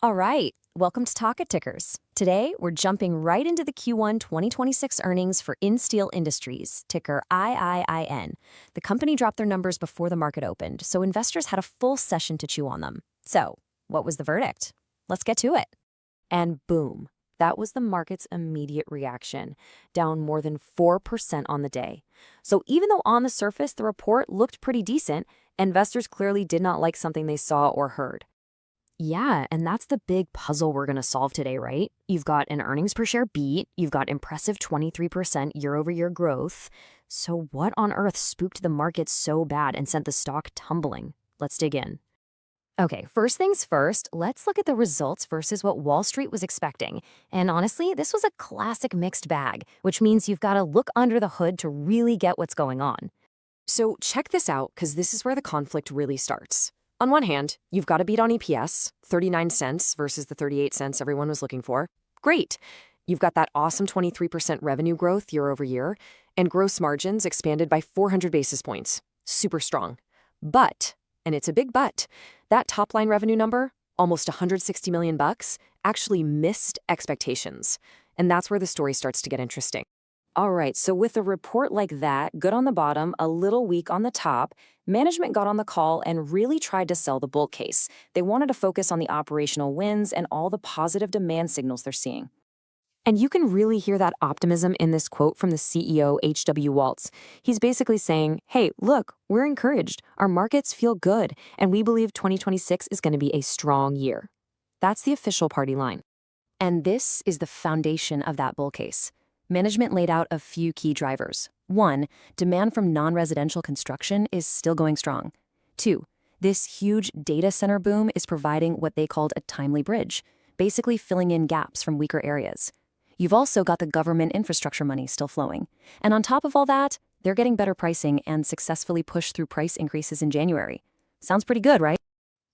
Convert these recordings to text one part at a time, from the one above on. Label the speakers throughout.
Speaker 1: All right, welcome to Talk It Tickers. Today, we're jumping right into the Q1 2026 earnings for Insteel Industries, ticker IIIN. The company dropped their numbers before the market opened, so investors had a full session to chew on them. So, what was the verdict? Let's get to it. And boom, that was the market's immediate reaction, down more than 4% on the day. So even though on the surface the report looked pretty decent, investors clearly did not like something they saw or heard. Yeah, and that's the big puzzle we're going to solve today, right? You've got an earnings per share beat, you've got impressive 23% year-over-year growth. So what on earth spooked the market so bad and sent the stock tumbling? Let's dig in. Okay, first things first, let's look at the results versus what Wall Street was expecting. And honestly, this was a classic mixed bag, which means you've got to look under the hood to really get what's going on. So check this out, because this is where the conflict really starts. On one hand, you've got a beat on EPS, 39 cents versus the 38 cents everyone was looking for. Great. You've got that awesome 23% revenue growth year over year, and gross margins expanded by 400 basis points. Super strong. But, and it's a big but, that top-line revenue number, almost $160 million, actually missed expectations. And that's where the story starts to get interesting. All right, so with a report like that, good on the bottom, a little weak on the top, management got on the call and really tried to sell the bull case. They wanted to focus on the operational wins and all the positive demand signals they're seeing. And you can really hear that optimism in this quote from the CEO, H.W. Waltz. He's basically saying, hey, look, we're encouraged. Our markets feel good, and we believe 2026 is going to be a strong year. That's the official party line. And this is the foundation of that bull case. Management laid out a few key drivers. 1, demand from non-residential construction is still going strong. 2, this huge data center boom is providing what they called a timely bridge, basically filling in gaps from weaker areas. You've also got the government infrastructure money still flowing. And on top of all that, they're getting better pricing and successfully pushed through price increases in January. Sounds pretty good, right?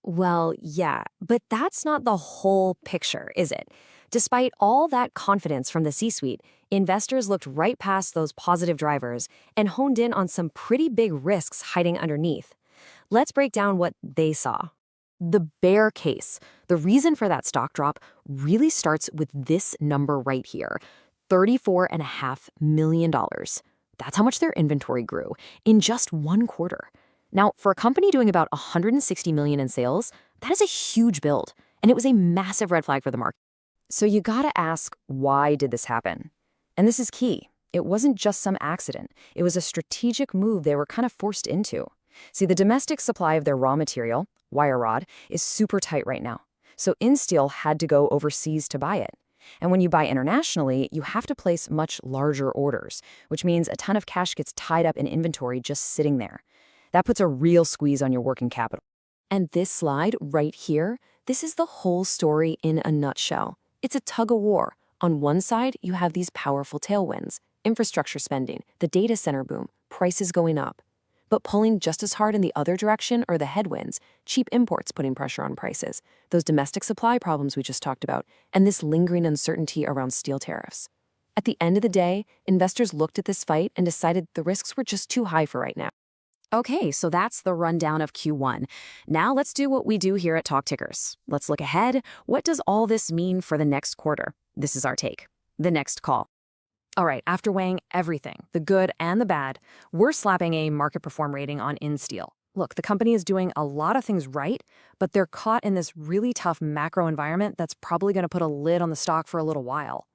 Speaker 1: Well, yeah, but that's not the whole picture, is it? Despite all that confidence from the C-suite, investors looked right past those positive drivers and honed in on some pretty big risks hiding underneath. Let's break down what they saw. The bear case, the reason for that stock drop, really starts with this number right here, $34.5 million. That's how much their inventory grew in just one quarter. Now, for a company doing about $160 million in sales, that is a huge build, and it was a massive red flag for the market. So you gotta ask, why did this happen? And this is key. It wasn't just some accident. It was a strategic move they were kind of forced into. See, the domestic supply of their raw material, wire rod, is super tight right now. So Insteel had to go overseas to buy it. And when you buy internationally, you have to place much larger orders, which means a ton of cash gets tied up in inventory just sitting there. That puts a real squeeze on your working capital. And this slide right here, this is the whole story in a nutshell. It's a tug-of-war. On one side, you have these powerful tailwinds, infrastructure spending, the data center boom, prices going up. But pulling just as hard in the other direction are the headwinds, cheap imports putting pressure on prices, those domestic supply problems we just talked about, and this lingering uncertainty around steel tariffs. At the end of the day, investors looked at this fight and decided the risks were just too high for right now. Okay, so that's the rundown of Q1. Now let's do what we do here at Talk Tickers. Let's look ahead. What does all this mean for the next quarter? This is our take. The next call. All right, after weighing everything, the good and the bad, we're slapping a market perform rating on Insteel. Look, the company is doing a lot of things right, but they're caught in this really tough macro environment that's probably going to put a lid on the stock for a little while.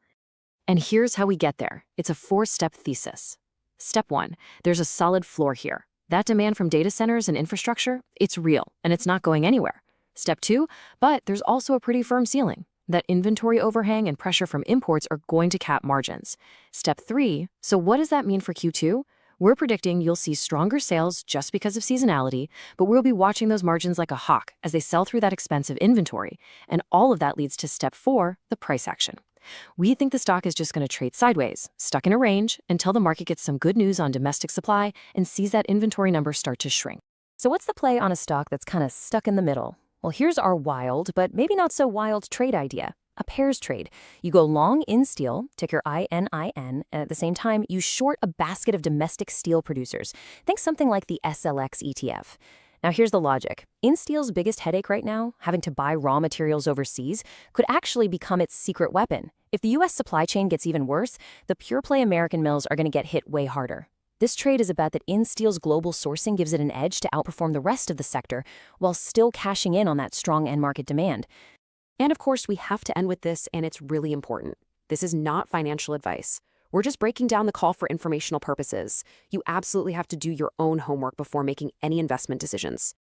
Speaker 1: And here's how we get there. It's a 4-step thesis. Step 1, there's a solid floor here. That demand from data centers and infrastructure, it's real, and it's not going anywhere. Step 2, but there's also a pretty firm ceiling. That inventory overhang and pressure from imports are going to cap margins. Step 3, so what does that mean for Q2? We're predicting you'll see stronger sales just because of seasonality, but we'll be watching those margins like a hawk as they sell through that expensive inventory. And all of that leads to step 4, the price action. We think the stock is just going to trade sideways, stuck in a range, until the market gets some good news on domestic supply and sees that inventory number start to shrink. So what's the play on a stock that's kind of stuck in the middle? Well, here's our wild, but maybe not so wild trade idea. A pairs trade. You go long Insteel, ticker ININ, and at the same time, you short a basket of domestic steel producers. Think something like the SLX ETF. Now, here's the logic. Insteel's biggest headache right now, having to buy raw materials overseas, could actually become its secret weapon. If the U.S. supply chain gets even worse, the pure-play American mills are going to get hit way harder. This trade is a bet that Insteel's global sourcing gives it an edge to outperform the rest of the sector while still cashing in on that strong end-market demand.
Speaker 2: And of course, we have to end with this, and it's really important. This is not financial advice. We're just breaking down the call for informational purposes. You absolutely have to do your own homework before making any investment decisions.